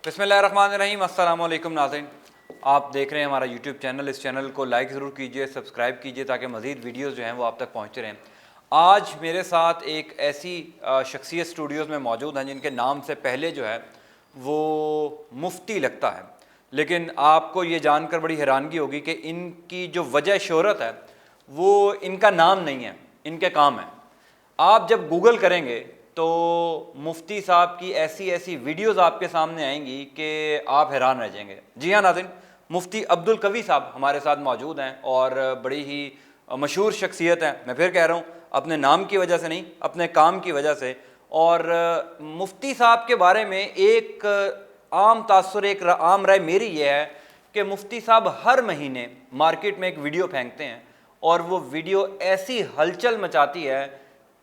بسم اللہ الرحمن الرحیم۔ السلام علیکم ناظرین، آپ دیکھ رہے ہیں ہمارا یوٹیوب چینل۔ اس چینل کو لائک ضرور کیجئے، سبسکرائب کیجئے تاکہ مزید ویڈیوز جو ہیں وہ آپ تک پہنچتے رہیں۔ آج میرے ساتھ ایک ایسی شخصیت اسٹوڈیوز میں موجود ہیں جن کے نام سے پہلے جو ہے وہ مفتی لگتا ہے، لیکن آپ کو یہ جان کر بڑی حیرانگی ہوگی کہ ان کی جو وجہ شہرت ہے وہ ان کا نام نہیں ہے، ان کے کام ہیں۔ آپ جب گوگل کریں گے تو مفتی صاحب کی ایسی ایسی ویڈیوز آپ کے سامنے آئیں گی کہ آپ حیران رہ جائیں گے۔ جی ہاں ناظرین، مفتی عبدالقوی صاحب ہمارے ساتھ موجود ہیں اور بڑی ہی مشہور شخصیت ہیں۔ میں پھر کہہ رہا ہوں، اپنے نام کی وجہ سے نہیں، اپنے کام کی وجہ سے۔ اور مفتی صاحب کے بارے میں ایک عام تاثر، ایک عام رائے میری یہ ہے کہ مفتی صاحب ہر مہینے مارکیٹ میں ایک ویڈیو پھینکتے ہیں اور وہ ویڈیو ایسی ہلچل مچاتی ہے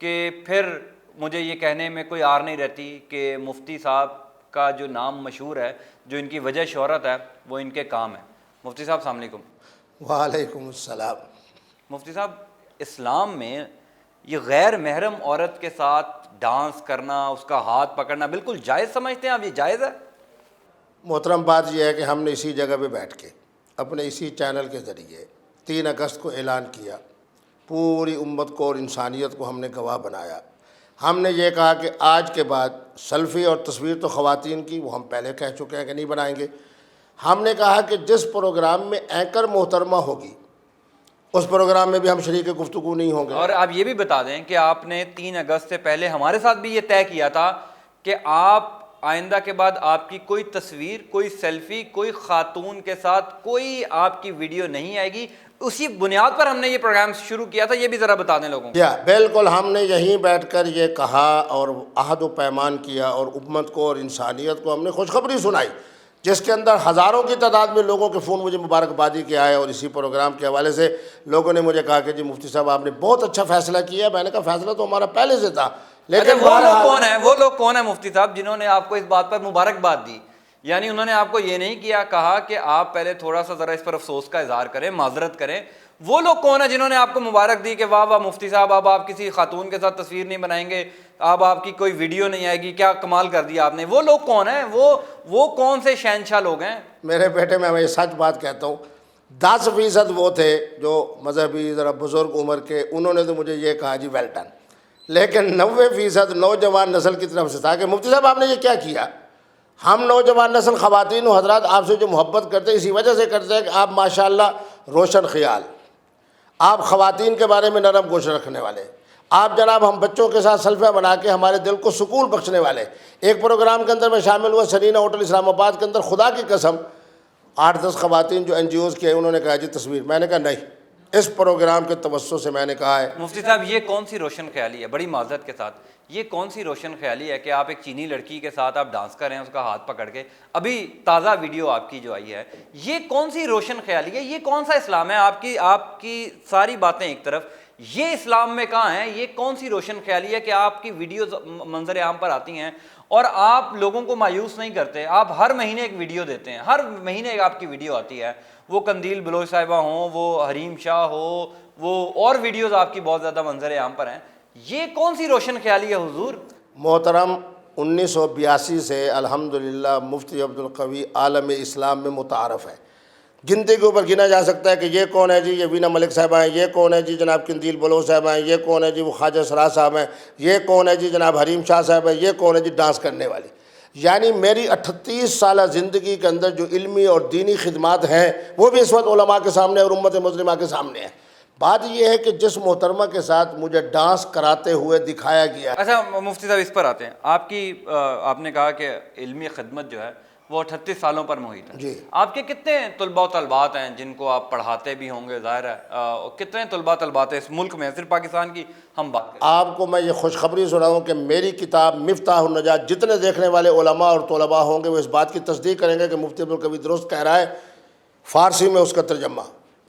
کہ پھر مجھے یہ کہنے میں کوئی آر نہیں رہتی کہ مفتی صاحب کا جو نام مشہور ہے، جو ان کی وجہ شہرت ہے، وہ ان کے کام ہے۔ مفتی صاحب السلام علیکم۔ وعلیکم السلام۔ مفتی صاحب، اسلام میں یہ غیر محرم عورت کے ساتھ ڈانس کرنا، اس کا ہاتھ پکڑنا بالکل جائز سمجھتے ہیں آپ؟ یہ جائز ہے؟ محترم، بات یہ ہے کہ ہم نے اسی جگہ پہ بیٹھ کے اپنے اسی چینل کے ذریعے 3 اگست کو اعلان کیا، پوری امت کو اور انسانیت کو ہم نے گواہ بنایا۔ ہم نے یہ کہا کہ آج کے بعد سیلفی اور تصویر تو خواتین کی وہ ہم پہلے کہہ چکے ہیں کہ نہیں بنائیں گے۔ ہم نے کہا کہ جس پروگرام میں اینکر محترمہ ہوگی اس پروگرام میں بھی ہم شریک گفتگو نہیں ہوں گے۔ اور آپ یہ بھی بتا دیں کہ آپ نے 3 اگست سے پہلے ہمارے ساتھ بھی یہ طے کیا تھا کہ آپ آئندہ کے بعد آپ کی کوئی تصویر، کوئی سیلفی، کوئی خاتون کے ساتھ کوئی آپ کی ویڈیو نہیں آئے گی۔ اسی بنیاد پر ہم نے یہ پروگرام شروع کیا تھا، یہ بھی ذرا بتا دیں لوگوں کو۔ بالکل، ہم نے یہیں بیٹھ کر یہ کہا اور عہد و پیمان کیا اور امت کو اور انسانیت کو ہم نے خوشخبری سنائی، جس کے اندر ہزاروں کی تعداد میں لوگوں کے فون مجھے مبارکبادی کے آئے۔ اور اسی پروگرام کے حوالے سے لوگوں نے مجھے کہا کہ جی مفتی صاحب آپ نے بہت اچھا فیصلہ کیا۔ میں نے کہا فیصلہ تو ہمارا پہلے سے تھا، لیکن وہ لوگ کون ہیں مفتی صاحب جنہوں نے آپ کو اس بات پر مبارکباد دی؟ یعنی انہوں نے آپ کو یہ نہیں کہا کہ آپ پہلے تھوڑا سا ذرا اس پر افسوس کا اظہار کریں، معذرت کریں۔ وہ لوگ کون ہیں جنہوں نے آپ کو مبارک دی کہ واہ واہ مفتی صاحب، اب آپ کسی خاتون کے ساتھ تصویر نہیں بنائیں گے، اب آپ کی کوئی ویڈیو نہیں آئے گی، کیا کمال کر دیا آپ نے؟ وہ لوگ کون ہیں؟ وہ کون سے شہنشاہ لوگ ہیں؟ میرے بیٹے، میں یہ سچ بات کہتا ہوں، 10% وہ تھے جو مذہبی ذرا بزرگ عمر کے، انہوں نے تو مجھے یہ کہا جی ویل ڈن، لیکن 90% نوجوان نسل کی طرف سے تھا کہ مفتی صاحب آپ نے یہ کیا کیا۔ ہم نوجوان نسل، خواتین و حضرات، آپ سے جو محبت کرتے ہیں اسی وجہ سے کرتے ہیں کہ آپ ماشاءاللہ روشن خیال، آپ خواتین کے بارے میں نرم گوش رکھنے والے، آپ جناب ہم بچوں کے ساتھ سیلفیاں بنا کے ہمارے دل کو سکون بخشنے والے۔ ایک پروگرام کے اندر میں شامل ہوا سرینا ہوٹل اسلام آباد کے اندر، خدا کی قسم 8-10 خواتین جو NGOs کی ہیں، انہوں نے کہا جی تصویر۔ میں نے کہا نہیں، اس پروگرام کے توسط سے میں نے کہا ہے۔ مفتی صاحب، یہ کون سی روشن خیالی ہے؟ بڑی معذرت کے ساتھ، یہ کون سی روشن خیالی ہے کہ آپ ایک چینی لڑکی کے ساتھ آپ ڈانس کر رہے ہیں اس کا ہاتھ پکڑ کے؟ ابھی تازہ ویڈیو آپ کی جو آئی ہے، یہ کون سی روشن خیالی ہے؟ یہ کون سا اسلام ہے؟ آپ کی ساری باتیں ایک طرف، یہ اسلام میں کہاں ہیں؟ یہ کون سی روشن خیالی ہے کہ آپ کی ویڈیوز منظر عام پر آتی ہیں اور آپ لوگوں کو مایوس نہیں کرتے؟ آپ ہر مہینے ایک ویڈیو دیتے ہیں، ہر مہینے آپ کی ویڈیو آتی ہے، وہ قندیل بلوچ صاحبہ ہوں، وہ حریم شاہ ہو، وہ اور ویڈیوز آپ کی بہت زیادہ منظر عام پر ہیں۔ یہ کون سی روشن خیالی ہے حضور؟ محترم، 1982 سے الحمدللہ مفتی عبدالقوی عالم اسلام میں متعارف ہے۔ گنتی کے اوپر گنا جا سکتا ہے کہ یہ کون ہے جی، یہ وینا ملک صاحبہ ہیں، یہ کون ہے جی جناب قندیل بلوچ صاحبہ ہیں، یہ کون ہے جی وہ خواجہ سراج صاحب ہیں، یہ کون ہے جی جناب حریم شاہ صاحب ہیں، یہ کون ہے جی ڈانس کرنے والی۔ یعنی میری 38 سالہ زندگی کے اندر جو علمی اور دینی خدمات ہیں وہ بھی اس وقت علماء کے سامنے اور امت مسلمہ کے سامنے ہیں۔ بات یہ ہے کہ جس محترمہ کے ساتھ مجھے ڈانس کراتے ہوئے دکھایا گیا۔ اچھا مفتی صاحب، اس پر آتے ہیں۔ آپ نے کہا کہ علمی خدمت جو ہے وہ 38 سالوں پر محیط ہے۔ جی۔ آپ کے کتنے طلباء و طالبات ہیں جن کو آپ پڑھاتے بھی ہوں گے؟ ظاہر ہے کتنے طلباء طالبات ہیں اس ملک میں؟ صرف پاکستان کی ہم بات کریں۔ آپ کو میں یہ خوشخبری سناؤں کہ میری کتاب مفتاح النجات، جتنے دیکھنے والے علماء اور طلباء ہوں گے وہ اس بات کی تصدیق کریں گے کہ مفتی عبدالقوی درست کہہ رہا ہے۔ فارسی میں اس کا ترجمہ،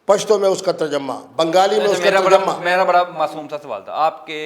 پشتو میں اس کا ترجمہ، بنگالی میں اس کا ترجمہ۔ میرا بڑا معصوم سا سوال تھا، آپ کے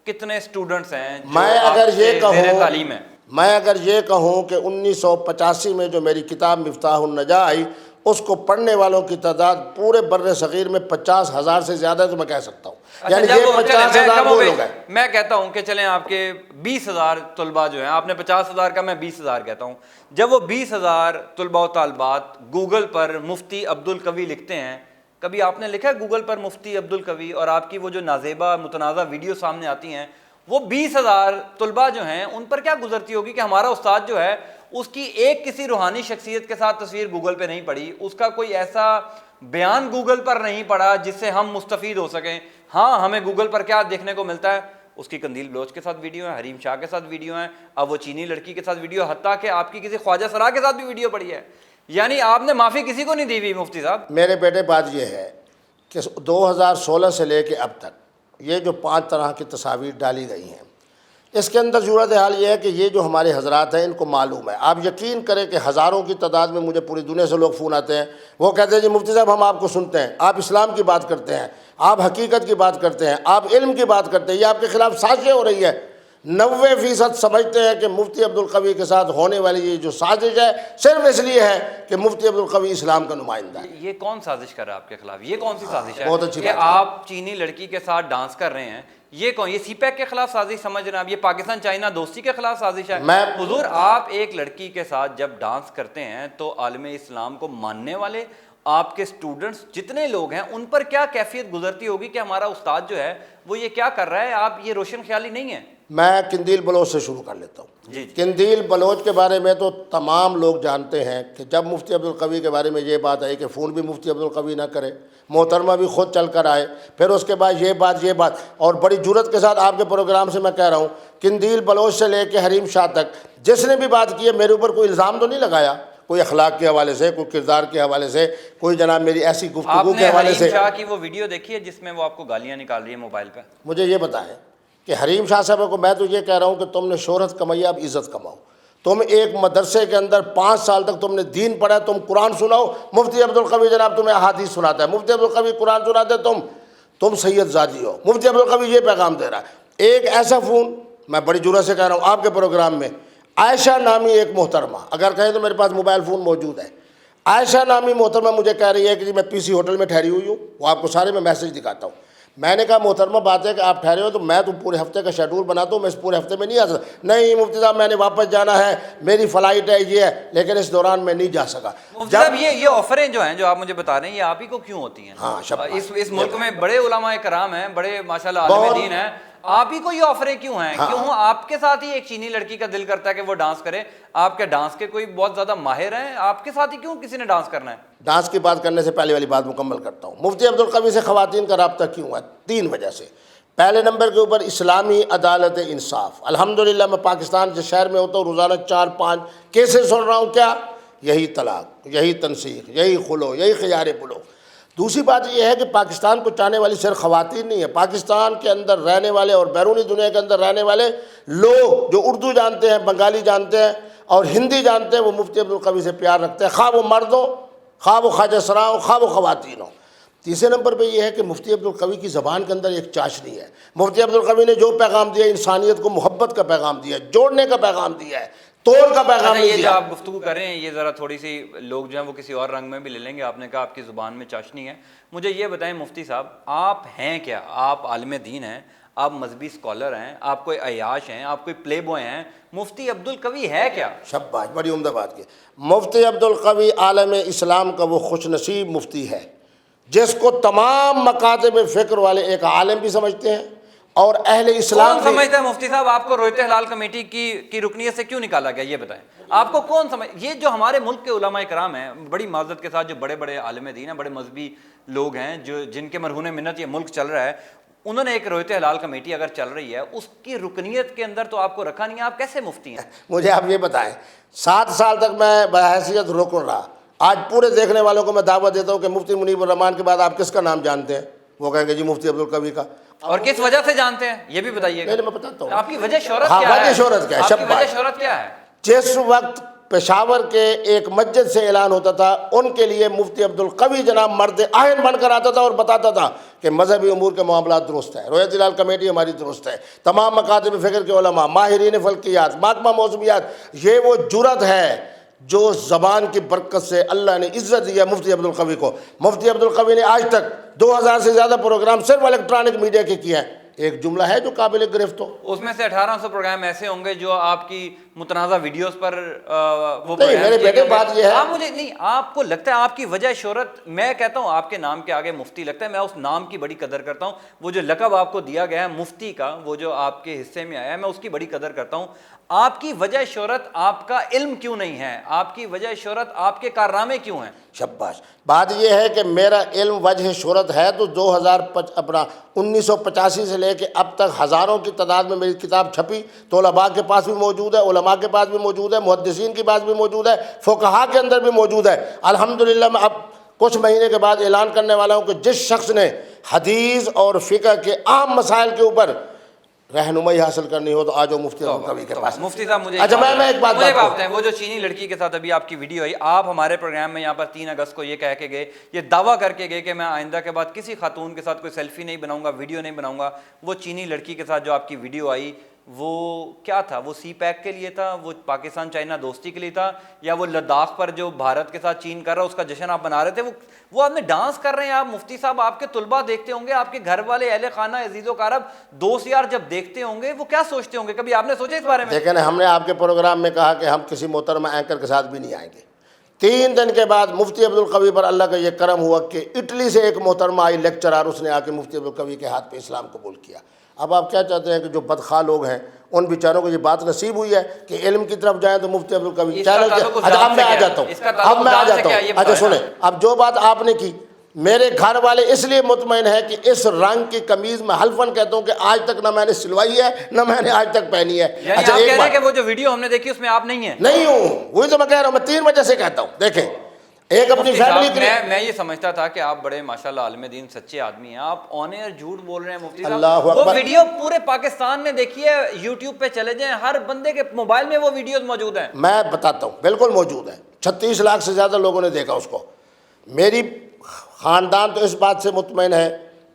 کتنے اسٹوڈنٹس ہیں جو میں آپ سے زیر تعلیم ہیں؟ میں اگر یہ کہوں کہ 1985 میں جو میری کتاب مفتاح النجات آئی اس کو پڑھنے والوں کی تعداد پورے بر صغیر میں 50,000 سے زیادہ ہے تو میں کہہ سکتا ہوں. یعنی یہ 50,000 وہ لوگ ہیں. میں کہتا ہوں کہ چلیں آپ کے 20,000 طلباء جو ہیں, آپ نے 50,000 کا, میں 20,000 کہتا ہوں. جب وہ 20,000 طلباء و طالبات گوگل پر مفتی عبدالقوی لکھتے ہیں, کبھی آپ نے لکھا ہے گوگل پر مفتی عبدالقوی, اور آپ کی وہ جو نازیبہ متنازع ویڈیو سامنے آتی ہیں, وہ 20,000 طلباء جو ہیں ان پر کیا گزرتی ہوگی کہ ہمارا استاد جو ہے اس کی ایک کسی روحانی شخصیت کے ساتھ تصویر گوگل پہ نہیں پڑی, اس کا کوئی ایسا بیان گوگل پر نہیں پڑا جس سے ہم مستفید ہو سکیں. ہاں, ہمیں گوگل پر کیا دیکھنے کو ملتا ہے, اس کی قندیل بلوچ کے ساتھ ویڈیو ہیں, حریم شاہ کے ساتھ ویڈیو ہیں, اب وہ چینی لڑکی کے ساتھ ویڈیو, حتیٰ کہ آپ کی کسی خواجہ سرا کے ساتھ بھی ویڈیو پڑی ہے. یعنی آپ نے معافی کسی کو نہیں دی ہوئی مفتی صاحب. میرے بیٹے بات یہ ہے کہ 2016 سے لے کے اب تک یہ جو 5 طرح کی تصاویر ڈالی گئی ہیں, اس کے اندر صورت حال یہ ہے کہ یہ جو ہمارے حضرات ہیں ان کو معلوم ہے. آپ یقین کریں کہ ہزاروں کی تعداد میں مجھے پوری دنیا سے لوگ فون آتے ہیں, وہ کہتے ہیں جی مفتی صاحب ہم آپ کو سنتے ہیں, آپ اسلام کی بات کرتے ہیں, آپ حقیقت کی بات کرتے ہیں, آپ علم کی بات کرتے ہیں, یہ آپ کے خلاف سازشیں ہو رہی ہے. 90% سمجھتے ہیں کہ مفتی عبدالقوی کے ساتھ ہونے والی یہ جو سازش ہے صرف اس لیے ہے کہ مفتی عبدالقوی اسلام کا نمائندہ ہے. یہ کون سازش کر رہا ہے آپ کے خلاف؟ یہ کون سی سازش ہے بہت اچھی کہ بات ہے. آپ چینی لڑکی کے ساتھ ڈانس کر رہے ہیں؟ یہ کون, یہ سی پیک کے خلاف سازش سمجھ رہے ہیں آپ؟ یہ پاکستان چائنا دوستی کے خلاف سازش ہے؟ حضور آپ ایک لڑکی کے ساتھ جب ڈانس کرتے ہیں تو عالم اسلام کو ماننے والے آپ کے سٹوڈنٹس جتنے لوگ ہیں ان پر کیا کیفیت گزرتی ہوگی کہ ہمارا استاد جو ہے وہ یہ کیا کر رہا ہے؟ آپ یہ روشن خیالی نہیں ہے. میں قندیل بلوچ سے شروع کر لیتا ہوں. قندیل بلوچ کے بارے میں تو تمام لوگ جانتے ہیں کہ جب مفتی عبدالقوی کے بارے میں یہ بات آئی کہ فون بھی مفتی عبدالقوی نہ کرے, محترمہ بھی خود چل کر آئے, پھر اس کے بعد یہ بات اور بڑی جرت کے ساتھ آپ کے پروگرام سے میں کہہ رہا ہوں, قندیل بلوچ سے لے کے حریم شاہ تک جس نے بھی بات کی ہے میرے اوپر کوئی الزام تو نہیں لگایا, کوئی اخلاق کے حوالے سے, کوئی کردار کے حوالے سے, کوئی جناب میری ایسی گفتگو کے حوالے سے. آپ نے حریم شاہ کی وہ ویڈیو دیکھی ہے جس میں وہ آپ کو گالیاں نکال رہی ہے موبائل پہ؟ مجھے یہ بتائیں کہ حریم شاہ صاحب کو میں تو یہ کہہ رہا ہوں کہ تم نے شہرت کمائی, اب عزت کماؤ. تم ایک مدرسے کے اندر 5 سال تک تم نے دین پڑھا, تم قرآن سناؤ. مفتی عبدالقوی جناب تمہیں احادیث سناتا ہے, مفتی عبدالقوی قرآن سناتے, تم سید زادی ہو. مفتی عبدالقوی یہ پیغام دے رہا ہے. ایک ایسا فون, میں بڑی جرأت سے کہہ رہا ہوں آپ کے پروگرام میں, عائشہ نامی ایک محترمہ, اگر کہیں تو میرے پاس موبائل فون موجود ہے, عائشہ نامی محترمہ مجھے کہہ رہی ہے کہ جی میں پی سی ہوٹل میں ٹھہری ہوئی ہوں, وہ آپ کو سارے میں میسج دکھاتا ہوں. میں نے کہا محترمہ بات ہے کہ آپ ٹھہرے ہو تو میں تو پورے ہفتے کا شیڈول بناتا ہوں, میں اس پورے ہفتے میں نہیں آ سکتا. نہیں مفتی صاحب میں نے واپس جانا ہے, میری فلائٹ ہے, یہ ہے, لیکن اس دوران میں نہیں جا سکا. مفتی صاحب یہ آفریں جو ہیں جو آپ مجھے بتا رہے ہیں یہ آپ ہی کو کیوں ہوتی ہیں؟ ہاں اس ملک میں بڑے علماء کرام ہیں, بڑے ماشاءاللہ عالم دین ہیں, آپ ہی کو یہ آفریں کیوں ہیں؟ کیوں آپ کے ساتھ ہی ایک چینی لڑکی کا دل کرتا ہے کہ وہ ڈانس کرے؟ آپ کے ڈانس کے کوئی بہت زیادہ ماہر ہیں, آپ کے ساتھ ہی کیوں کسی نے ڈانس کرنا ہے؟ ڈانس کی بات کرنے سے پہلے والی بات مکمل کرتا ہوں. مفتی عبدالقوی سے خواتین کا رابطہ کیوں ہے؟ 3 وجہ سے. پہلے نمبر کے اوپر اسلامی عدالت انصاف. الحمدللہ میں پاکستان کے شہر میں ہوتا ہوں, روزانہ 4-5 کیسز سن رہا ہوں. کیا؟ یہی طلاق, یہی تنسیخ, یہی خلو, یہی خیار بلو. دوسری بات یہ ہے کہ پاکستان کو چاہنے والی صرف خواتین نہیں ہے, پاکستان کے اندر رہنے والے اور بیرونی دنیا کے اندر رہنے والے لوگ جو اردو جانتے ہیں, بنگالی جانتے ہیں اور ہندی جانتے ہیں, وہ مفتی عبدالقوی سے پیار رکھتے ہیں, خواہ وہ مرد ہو, خواہ وہ خواجہ سرا ہو, خواہ وہ خواتین ہو. تیسرے نمبر پہ یہ ہے کہ مفتی عبدالقوی کی زبان کے اندر ایک چاشنی ہے. مفتی عبدالقوی نے جو پیغام دیا, انسانیت کو محبت کا پیغام دیا, جوڑنے کا پیغام دیا ہے, توڑ کا پیغام نہیں دیا. یہ جو آپ گفتگو کر رہے ہیں یہ ذرا تھوڑی سی لوگ جو ہیں وہ کسی اور رنگ میں بھی لے لیں گے. آپ نے کہا آپ کی زبان میں چاشنی ہے. مجھے یہ بتائیں مفتی صاحب, آپ ہیں کیا؟ آپ عالم دین ہیں, آپ مذہبی اسکالر ہیں, آپ کوئی عیاش ہیں, آپ کوئی پلے بوائے ہیں, مفتی عبدالقوی ہے کیا؟ شاباش, بڑی عمدہ بات کی. مفتی عبدالقوی عالم اسلام کا وہ خوش نصیب مفتی ہے جس کو تمام مکاتب فکر والے ایک عالم بھی سمجھتے ہیں اور اہل اسلام کون سمجھتا ہے مفتی صاحب آپ کو رویت حلال کمیٹی کی رکنیت سے کیوں نکالا گیا؟ یہ بتائیں آپ کو کون سمجھ, یہ جو ہمارے ملک کے علماء کرام ہیں, بڑی معذرت کے ساتھ جو بڑے بڑے عالم دین ہیں, بڑے مذہبی لوگ ہیں, جو جن کے مرہون منت یہ ملک چل رہا ہے, انہوں نے ایک رویت حلال کمیٹی اگر چل رہی ہے اس کی رکنیت کے اندر تو آپ کو رکھا نہیں ہے, آپ کیسے مفتی ہیں؟ مجھے آپ یہ بتائیں, 7 سال تک میں بحیثیت رکن رہا, آج پورے دیکھنے والوں کو میں دعوت دیتا ہوں کہ مفتی منیب الرحمان کے بعد آپ کس کا نام جانتے ہیں؟ وہ کہیں گے جی مفتی عبدالقوی کا. اور کس وجہ سے جانتے ہیں یہ بھی بتائیے گا. میں بتاتا ہوں آپ کی وجہ شہرت ہاں, کیا ہے؟ وجہ شہرت کیا ہے؟ آپ کی وجہ شہرت کیا ہے؟ جس وقت پشاور کے ایک مسجد سے اعلان ہوتا تھا, ان کے لیے مفتی عبدالقوی جناب مرد آئین بن کر آتا تھا اور بتاتا تھا کہ مذہبی امور کے معاملات درست ہیں, رویت ہلال کمیٹی ہماری درست ہے, تمام مکاتب فکر کے علماء, ماہرین فلکیات, محکمہ موسمیات, یہ وہ جرت ہے جو زبان کی برکت سے اللہ نے عزت دیا مفتی عبدالقوی کو. مفتی عبدالقوی نے آج تک 2000 سے زیادہ پروگرام صرف الیکٹرانک میڈیا کے کیے ہیں. ایک جملہ ہے جو قابل گرفت ہو. اس میں سے 1800 پروگرام ایسے ہوں گے جو آپ کی متنازع ویڈیوز پر وہ نہیں میرے بیٹے بات یہ ہے مجھے نہیں آپ کو لگتا ہے آپ کی وجہ شہرت. میں کہتا ہوں آپ کے نام کے آگے مفتی لگتا ہے, میں اس نام کی بڑی قدر کرتا ہوں. وہ جو لقب آپ کو دیا گیا ہے مفتی کا, وہ جو آپ کے حصے میں آیا ہے, میں اس کی بڑی قدر کرتا ہوں. آپ کی وجہ شہرت آپ کا علم کیوں نہیں ہے؟ آپ کی وجہ شہرت آپ کے کارنامے کیوں ہیں؟ شباش. بات یہ ہے کہ میرا علم وجہ شہرت ہے تو 1985 سے لے کے اب تک ہزاروں کی تعداد میں میری کتاب چھپی تو علماء کے پاس بھی موجود ہے, علماء کے پاس بھی موجود ہے, محدثین کے پاس بھی موجود ہے, فقہاء کے اندر بھی موجود ہے. الحمدللہ میں اب کچھ مہینے کے بعد اعلان کرنے والا ہوں کہ جس شخص نے حدیث اور فقہ کے عام مسائل کے اوپر رہنمائی حاصل کرنی ہو تو آج وہ مفتی عبدالقوی کے پاس. مفتی صاحب مجھے اچھا میں ایک بات بتائیں, وہ جو چینی لڑکی کے ساتھ ابھی آپ کی ویڈیو آئی, آپ ہمارے پروگرام میں یہاں پر 3 اگست کو یہ کہہ کے گئے, یہ دعویٰ کر کے گئے کہ میں آئندہ کے بعد کسی خاتون کے ساتھ کوئی سیلفی نہیں بناؤں گا, ویڈیو نہیں بناؤں گا. وہ چینی لڑکی کے ساتھ جو آپ کی ویڈیو آئی وہ کیا تھا؟ وہ سی پیک کے لیے تھا, وہ پاکستان چائنا دوستی کے لیے تھا, یا وہ لداخ پر جو بھارت کے ساتھ چین کر رہا ہے اس کا جشن آپ بنا رہے تھے؟ وہ آپ نے ڈانس کر رہے ہیں. آپ مفتی صاحب آپ کے طلباء دیکھتے ہوں گے, آپ کے گھر والے اہل خانہ عزیز و اقارب دوست یار جب دیکھتے ہوں گے وہ کیا سوچتے ہوں گے؟ کبھی آپ نے سوچا اس بارے میں؟ لیکن ہم نے آپ کے پروگرام میں کہا کہ ہم کسی محترمہ اینکر کے ساتھ بھی نہیں آئیں گے. 3 دن کے بعد مفتی عبدالقوی پر اللہ کا یہ کرم ہوا کہ اٹلی سے ایک محترمہ آئی لیکچرار, اس نے آ کے مفتی عبدالقوی کے ہاتھ پہ اسلام قبول کیا. اب آپ کیا چاہتے ہیں کہ جو بدخواہ لوگ ہیں ان بیچاروں کو یہ بات نصیب ہوئی ہے کہ علم کی طرف جائیں تو مفتی عبدالقوی چینل کے. اچھا اب میں آ جاتا ہوں, اچھا سنیں, اب جو بات آپ نے کی میرے گھر والے اس لیے مطمئن ہے کہ اس رنگ کی قمیض میں حلفاً کہتا ہوں کہ آج تک نہ میں نے سلوائی ہے نہ میں نے آج تک پہنی ہے. اچھا ایک بات کہ وہ جو ویڈیو ہم نے دیکھی اس میں آپ نہیں ہیں؟ نہیں ہوں, وہی تو میں کہہ رہا ہوں, میں 3 وجہ سے کہتا ہوں. دیکھیں ایک اپنی فیملی کے لیے میں یہ سمجھتا تھا کہ آپ بڑے ماشاءاللہ عالم دین سچے آدمی ہیں, آپ آن ایئر جھوٹ بول رہے ہیں مفتی صاحب. اللہ وہ اکبر. ویڈیو پورے پاکستان نے دیکھی ہے, یوٹیوب پہ چلے جائیں, ہر بندے کے موبائل میں وہ ویڈیوز موجود ہیں. میں بتاتا ہوں, بالکل موجود ہے. 36 لاکھ سے زیادہ لوگوں نے دیکھا اس کو. میری خاندان تو اس بات سے مطمئن ہے,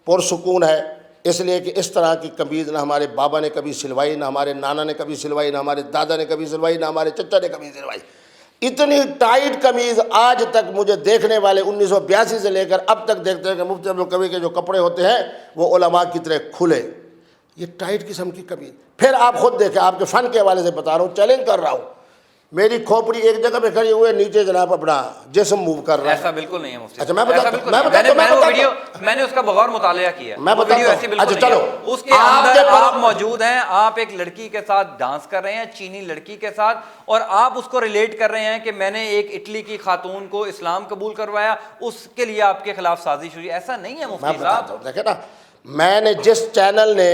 پرسکون ہے, اس لیے کہ اس طرح کی قمیض نہ ہمارے بابا نے کبھی سلوائی, نہ ہمارے نانا نے کبھی سلوائی, نہ ہمارے دادا نے کبھی سلوائی, نہ ہمارے چچا نے کبھی سلوائی. اتنی ٹائٹ قمیض آج تک مجھے دیکھنے والے 1982 سے لے کر اب تک دیکھتے ہیں کہ مفتی عبدالقوی کے جو کپڑے ہوتے ہیں وہ علماء کی طرح کھلے, یہ ٹائٹ قسم کی قمیض. پھر آپ خود دیکھیں, آپ کے فن کے حوالے سے بتا رہا ہوں, چیلنج کر رہا ہوں, میری کھوپڑی ایک جگہ پہ کھڑی ہوئے, نیچے جناب اپنا جسم موو کر رہا ہے. ایسا بالکل نہیں ہے مفتی. اچھا میں نے اس کا بغور مطالعہ کیا, میں بتاتا ہوں. اچھا چلو, اس کے اندر آپ موجود ہیں, آپ ایک لڑکی کے ساتھ ڈانس کر رہے ہیں, چینی لڑکی کے ساتھ, اور آپ اس کو ریلیٹ کر رہے ہیں کہ میں نے ایک اٹلی کی خاتون کو اسلام قبول کروایا, اس کے لیے آپ کے خلاف سازش ہوئی. ایسا نہیں ہے مفتی صاحب. دیکھیں نا, میں نے جس چینل نے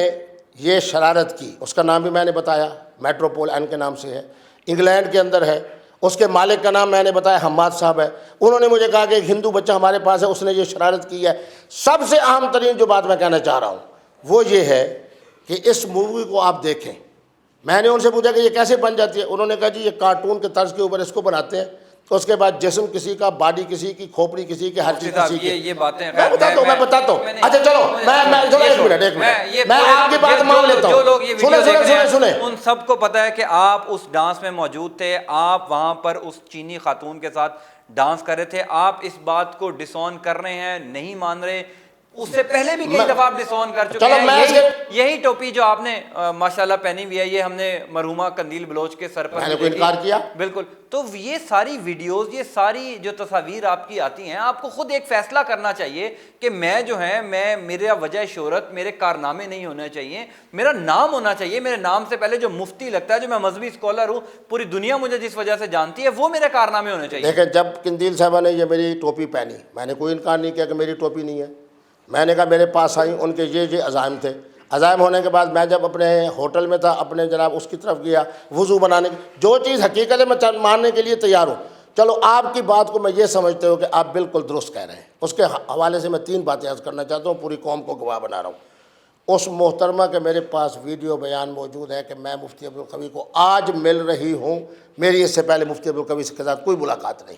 یہ شرارت کی اس کا نام بھی میں نے بتایا, میٹروپول این کے نام سے ہے, انگلینڈ کے اندر ہے. اس کے مالک کا نام میں نے بتایا حماد صاحب ہے. انہوں نے مجھے کہا کہ ایک ہندو بچہ ہمارے پاس ہے, اس نے یہ شرارت کی ہے. سب سے اہم ترین جو بات میں کہنا چاہ رہا ہوں وہ یہ ہے کہ اس مووی کو آپ دیکھیں. میں نے ان سے پوچھا کہ یہ کیسے بن جاتی ہے, انہوں نے کہا جی یہ کارٹون کے طرز کے اوپر اس کو بناتے ہیں, تو اس کے بعد جسم کسی کا, باڈی کسی کی, کھوپڑی کسی کی, ہر چیز کسی کی. یہ باتیں میں بتاتا ہوں. اچھا چلو ایک منٹ میں آپ کی بات مان لیتا ہوں. جو لوگ یہ ویڈیو دیکھ رہے ہیں سنیں, ان سب کو پتا ہے کہ آپ اس ڈانس میں موجود تھے, آپ وہاں پر اس چینی خاتون کے ساتھ ڈانس کر رہے تھے. آپ اس بات کو ڈس آن کر رہے ہیں, نہیں مان رہے. اس سے پہلے بھی کئی دفعہ آپ ڈس آن کر چکے ہیں. یہی ٹوپی جو آپ نے ماشاءاللہ پہنی ہوئی ہے, یہ ہم نے مرحومہ قندیل بلوچ کے سر پر انکار کیا. بالکل. تو یہ ساری ویڈیوز, یہ ساری جو تصاویر آپ کی آتی ہیں, آپ کو خود ایک فیصلہ کرنا چاہیے کہ میں جو ہے, میرا وجہ شہرت میرے کارنامے نہیں ہونا چاہیے, میرا نام ہونا چاہیے. میرے نام سے پہلے جو مفتی لگتا ہے, جو میں مذہبی اسکالر ہوں, پوری دنیا مجھے جس وجہ سے جانتی ہے, وہ میرے کارنامے ہونے چاہیے. دیکھیں جب قندیل صاحبہ نے یہ میری ٹوپی پہنی, میں نے کوئی انکار نہیں کیا کہ میری ٹوپی نہیں ہے. میں نے کہا میرے پاس آئیں, ان کے یہ عزائم تھے. عزائم ہونے کے بعد میں جب اپنے ہوٹل میں تھا, اپنے جناب اس کی طرف گیا وضو بنانے کی, جو چیز حقیقت ہے میں ماننے کے لیے تیار ہوں. چلو آپ کی بات کو میں یہ سمجھتے ہوں کہ آپ بالکل درست کہہ رہے ہیں. اس کے حوالے سے میں 3 باتیں عرض کرنا چاہتا ہوں, پوری قوم کو گواہ بنا رہا ہوں. اس محترمہ کے میرے پاس ویڈیو بیان موجود ہے کہ میں مفتی عبدالقوی کو آج مل رہی ہوں, میری اس سے پہلے مفتی عبدالقوی کے ساتھ کوئی ملاقات نہیں.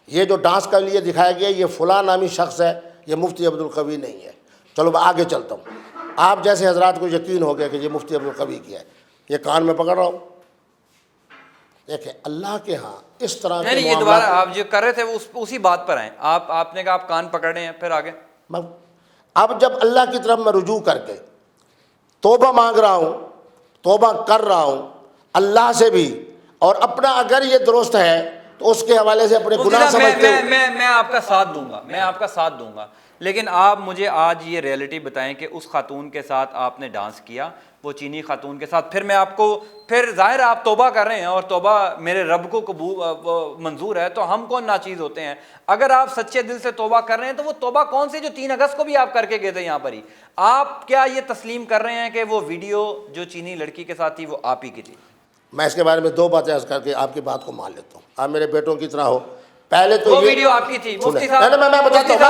یہ جو ڈانس کے لیے دکھایا گیا یہ فلاں نامی شخص ہے, یہ مفتی عبدالقوی نہیں ہے. چلو میں آگے چلتا ہوں. آپ جیسے حضرات کو یقین ہو گیا کہ یہ مفتی عبدالقوی کی ہے, یہ کان میں پکڑ رہا ہوں, دیکھیں اللہ کے ہاں اس طرح کے نہیں، یہ دوبارہ آپ جو کر رہے تھے وہ اسی بات پر آئیں. آپ نے کہا آپ کان پکڑ رہے ہیں، پھر آگے. اب جب اللہ کی طرف میں رجوع کر کے توبہ مانگ رہا ہوں، توبہ کر رہا ہوں اللہ سے بھی، اور اپنا اگر یہ درست ہے تو اس کے حوالے سے اپنے گناہ سمجھتے ہوں. میں آپ کا ساتھ دوں گا، میں آپ کا ساتھ دوں گا، لیکن آپ مجھے آج یہ ریئلٹی بتائیں کہ اس خاتون کے ساتھ آپ نے ڈانس کیا، وہ چینی خاتون کے ساتھ، پھر میں آپ کو، پھر ظاہر آپ توبہ کر رہے ہیں اور توبہ میرے رب کو منظور ہے، تو ہم کون ناچیز ہوتے ہیں؟ اگر آپ سچے دل سے توبہ کر رہے ہیں تو وہ توبہ کون سی جو 3 اگست کو بھی آپ کر کے گئے تھے یہاں پر ہی؟ آپ کیا یہ تسلیم کر رہے ہیں کہ وہ ویڈیو جو چینی لڑکی کے ساتھ تھی وہ آپ ہی کی تھی؟ میں اس کے بارے میں 2 باتیں عرض کر کے آپ کی بات کو مان لیتا ہوں. آپ میرے بیٹوں کی طرح ہو. پہلے تو وہ ویڈیو آپ کی تھی مفتی صاحب. میں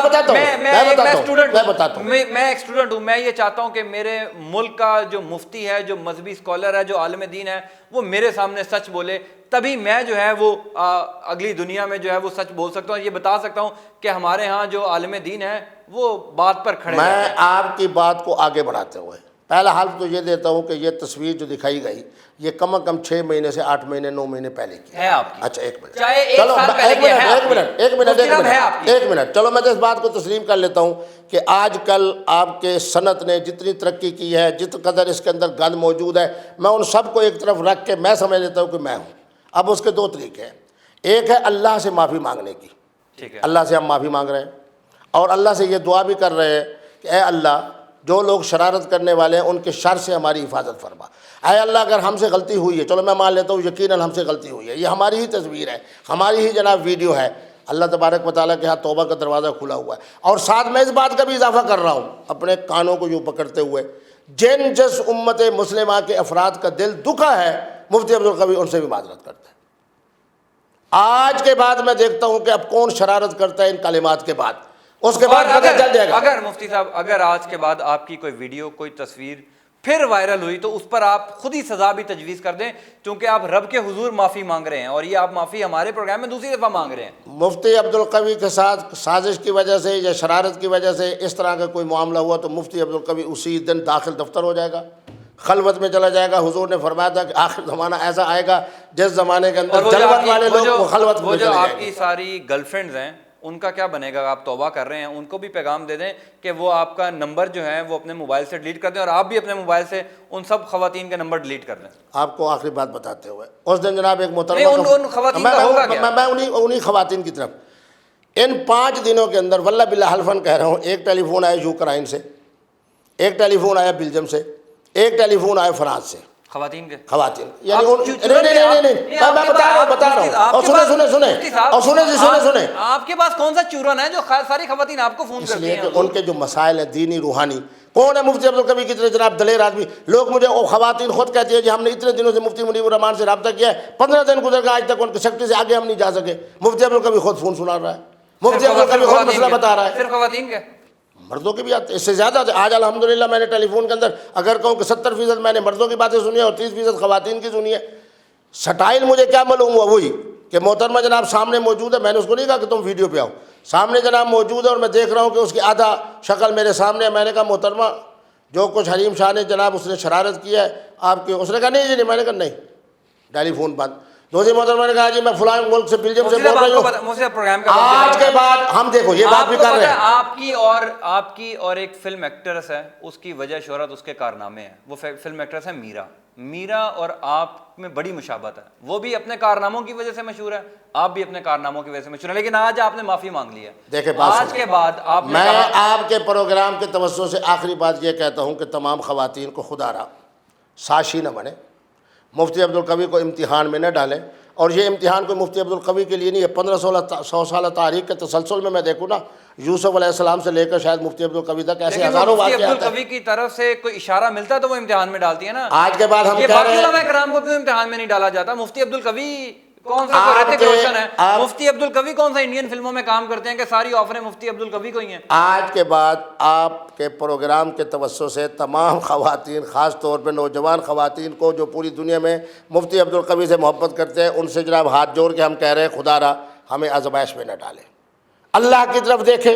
بتاتا ہوں. میں ایک اسٹوڈنٹ ہوں. میں یہ چاہتا ہوں کہ میرے ملک کا جو مفتی ہے، جو مذہبی اسکالر ہے، جو عالم دین ہے، وہ میرے سامنے سچ بولے، تبھی میں جو ہے وہ اگلی دنیا میں جو ہے وہ سچ بول سکتا ہوں، یہ بتا سکتا ہوں کہ ہمارے ہاں جو عالم دین ہے وہ بات پر کھڑے. میں آپ کی بات کو آگے بڑھاتے ہوئے پہلا حل تو یہ دیتا ہوں کہ یہ تصویر جو دکھائی گئی یہ کم از کم 6 مہینے سے 8 مہینے 9 مہینے پہلے کی ہے آپ کی. اچھا ایک منٹ، چاہے ایک چلو سال پہلے کی ہے. ایک منٹ چلو میں تو اس بات کو تسلیم کر لیتا ہوں کہ آج کل آپ کے صنعت نے جتنی ترقی کی ہے، جت قدر اس کے اندر گند موجود ہے، میں ان سب کو ایک طرف رکھ کے میں سمجھ لیتا ہوں کہ میں ہوں. اب اس کے 2 طریقے ہیں. ایک ہے اللہ سے معافی مانگنے کی. ٹھیک ہے، اللہ سے ہم معافی مانگ رہے ہیں اور اللہ سے یہ دعا بھی کر رہے ہیں کہ اے اللہ جو لوگ شرارت کرنے والے ہیں ان کے شر سے ہماری حفاظت فرما. اے اللہ اگر ہم سے غلطی ہوئی ہے، چلو میں مان لیتا ہوں یقیناً ہم سے غلطی ہوئی ہے، یہ ہماری ہی تصویر ہے، ہماری ہی جناب ویڈیو ہے، اللہ تبارک و تعالیٰ کے ہاں توبہ کا دروازہ کھلا ہوا ہے. اور ساتھ میں اس بات کا بھی اضافہ کر رہا ہوں اپنے کانوں کو یوں پکڑتے ہوئے، جس امت مسلمہ کے افراد کا دل دکھا ہے مفتی عبدالقوی ان سے بھی معذرت کرتا ہے. آج کے بعد میں دیکھتا ہوں کہ اب کون شرارت کرتا ہے ان کلمات کے بعد، اس کے بعد پتہ چل جائے گا. اگر مفتی صاحب اگر آج کے بعد آپ کی کوئی ویڈیو، کوئی تصویر پھر وائرل ہوئی تو اس پر آپ خود ہی سزا بھی تجویز کر دیں، کیونکہ آپ رب کے حضور معافی مانگ رہے ہیں اور یہ آپ معافی ہمارے پروگرام میں دوسری دفعہ مانگ رہے ہیں. مفتی عبدالقوی کے ساتھ سازش کی وجہ سے یا شرارت کی وجہ سے اس طرح کا کوئی معاملہ ہوا تو مفتی عبدالقوی اسی دن داخل دفتر ہو جائے گا، خلوت میں چلا جائے گا. حضور نے فرمایا تھا کہ آخر زمانہ ایسا آئے گا جس زمانے کے اندر جلوت والے لوگ وہ خلوت میں چلے جو جائیں آپ گے. کی ساری گرل فرینڈز ہیں ان کا کیا بنے گا؟ آپ توبہ کر رہے ہیں، ان کو بھی پیغام دے دیں کہ وہ آپ کا نمبر جو ہے وہ اپنے موبائل سے ڈیلیٹ کر دیں، اور آپ بھی اپنے موبائل سے ان سب خواتین کے نمبر ڈیلیٹ کر دیں. آپ کو آخری بات بتاتے ہوئے اس دن جناب ایک محترمہ ان خواتین کا ہوگا کیا؟ میں انہی خواتین کی طرف ان 5 دنوں کے اندر واللہ باللہ حلفاً کہہ رہا ہوں، ایک ٹیلی فون آیا یوکرائن سے، ایک ٹیلی فون آیا بیلجیم سے، ایک ٹیلی فون آیا فرانس سے. خواتین کے خواتین یعنی نہیں میں بتا رہا ہوں اور سنیں آپ کے پاس کون سا چورن ہے جو ساری خواتین آپ کو فون اس کرتی لیے ہیں؟ کہ ان کے جو مسائل ہیں دینی روحانی. کون ہے مفتی عبدالقوی کی طرح جناب دلیر آدمی؟ لوگ مجھے خواتین خود کہتی ہے جی ہم نے اتنے دنوں سے مفتی منیب الرحمان سے رابطہ کیا ہے، 15 دن گزر گئے آج تک ان کی سیکٹری سے آگے ہم نہیں جا سکے. مفتی عبدالقوی خود فون سنا رہا ہے، مفتی عبدالقوی خود مسئلہ بتا رہا ہے. صرف خواتین کے؟ مردوں کے بھی آتے اس سے زیادہ. آج الحمدللہ میں نے ٹیلی فون کے اندر اگر کہوں کہ 70% میں نے مردوں کی باتیں سنی ہے اور 30% خواتین کی سنی ہے. سٹائل مجھے کیا معلوم ہوا وہی کہ محترمہ جناب سامنے موجود ہے، میں نے اس کو نہیں کہا کہ تم ویڈیو پہ آؤ، سامنے جناب موجود ہے اور میں دیکھ رہا ہوں کہ اس کی آدھا شکل میرے سامنے ہے. میں نے کہا محترمہ جو کچھ حریم شاہ نے جناب اس نے شرارت کی ہے آپ کے، اس نے کہا نہیں جی نہیں. میں نے کہا نہیں، ٹیلی فون بند. دوسری محترمہ نے کہا جی میں فلاں ملک سے بیلجیم سے بول رہی ہوں. آج کے بعد ہم دیکھو یہ بات بھی کر رہے ہیں. آپ کی اور ایک فلم ایکٹریس ہے، اس کی وجہ شہرت اس کے کارنامے ہیں. وہ فلم ایکٹریس ہے میرا اور آپ میں بڑی مشابہت ہے. وہ بھی اپنے کارناموں کی وجہ سے مشہور ہے، آپ بھی اپنے کارناموں کی وجہ سے مشہور ہے، لیکن آج آپ نے معافی مانگ لی ہے. دیکھیں آج کے بعد آپ نے میں آپ کے پروگرام کے توسط سے آخری بات یہ کہتا ہوں کہ تمام خواتین کو خدا را ساشی نہ بنے، مفتی عبدالقوی کو امتحان میں نہ ڈالیں. اور یہ امتحان کوئی مفتی عبدالقوی کے لیے نہیں ہے. 1500 سالہ تاریخ کے تسلسل میں دیکھوں نا، یوسف علیہ السلام سے لے کر شاید مفتی عبدالقوی تک ایسے ہزاروں واقعات ہیں. مفتی عبدالقوی کی طرف سے کوئی اشارہ ملتا ہے تو وہ امتحان میں ڈالتی ہے نا. آج کے بعد ہم یہ کہہ رہے باقی ہیں علماء کرام کو کیوں امتحان میں نہیں ڈالا جاتا؟ مفتی عبدالقوی کون سا ریتک روشن ہے؟ مفتی عبدالقوی کون سا انڈین فلموں میں کام کرتے ہیں کہ ساری آفریں مفتی عبدالقوی کو ہی ہیں؟ آج کے بعد آپ کے پروگرام کے توسط سے تمام خواتین، خاص طور پہ نوجوان خواتین کو جو پوری دنیا میں مفتی عبدالقوی سے محبت کرتے ہیں، ان سے جناب ہاتھ جوڑ کے ہم کہہ رہے ہیں خدا را ہمیں آزمائش میں نہ ڈالے، اللہ کی طرف دیکھے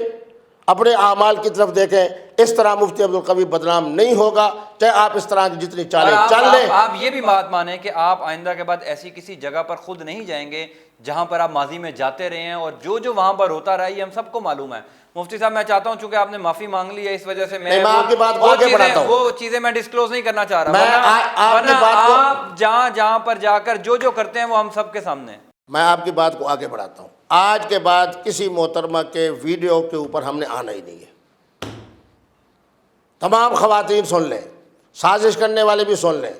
اپنے اعمال کی طرف دیکھیں. اس طرح مفتی عبدالقوی بدنام نہیں ہوگا، چاہے آپ اس طرح کی جتنی چالیں چل لیں. آپ یہ بھی بات مانیں کہ آپ آئندہ کے بعد ایسی کسی جگہ پر خود نہیں جائیں گے جہاں پر آپ ماضی میں جاتے رہے ہیں اور جو وہاں پر ہوتا رہا یہ ہم سب کو معلوم ہے. مفتی صاحب میں چاہتا ہوں چونکہ آپ نے معافی مانگ لی ہے اس وجہ سے میں آپ کی بات کو آگے بڑھاتا ہوں. وہ چیزیں میں ڈسکلوز نہیں کرنا چاہ رہا. آپ کی بات کو آپ جہاں پر جا کر جو کرتے ہیں وہ ہم سب کے سامنے ہیں. میں آپ کی بات کو آگے بڑھاتا ہوں. آج کے بعد کسی محترمہ کے ویڈیو کے اوپر ہم نے آنا ہی نہیں ہے. تمام خواتین سن لیں، سازش کرنے والے بھی سن لیں،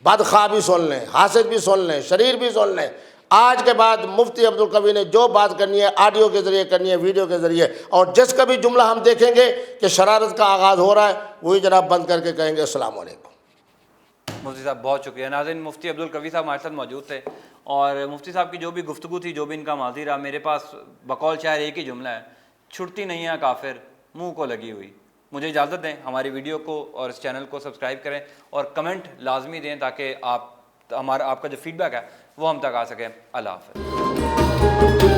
بدخواہ بھی سن لیں، حاسد بھی سن لیں، شریر بھی سن لیں. آج کے بعد مفتی عبدالقوی نے جو بات کرنی ہے آڈیو کے ذریعے کرنی ہے، ویڈیو کے ذریعے، اور جس کا بھی جملہ ہم دیکھیں گے کہ شرارت کا آغاز ہو رہا ہے وہی جناب بند کر کے کہیں گے السلام علیکم. مفتی صاحب بہت شکریہ. ناظرین مفتی عبدالقوی صاحب ہمارے ساتھ موجود تھے اور مفتی صاحب کی جو بھی گفتگو تھی، جو بھی ان کا ماضی رہا، میرے پاس بقول شاعر ایک ہی جملہ ہے: چھٹتی نہیں ہے کافر منہ کو لگی ہوئی. مجھے اجازت دیں، ہماری ویڈیو کو اور اس چینل کو سبسکرائب کریں اور کمنٹ لازمی دیں تاکہ آپ کا جو فیڈ بیک ہے وہ ہم تک آ سکے. اللہ حافظ.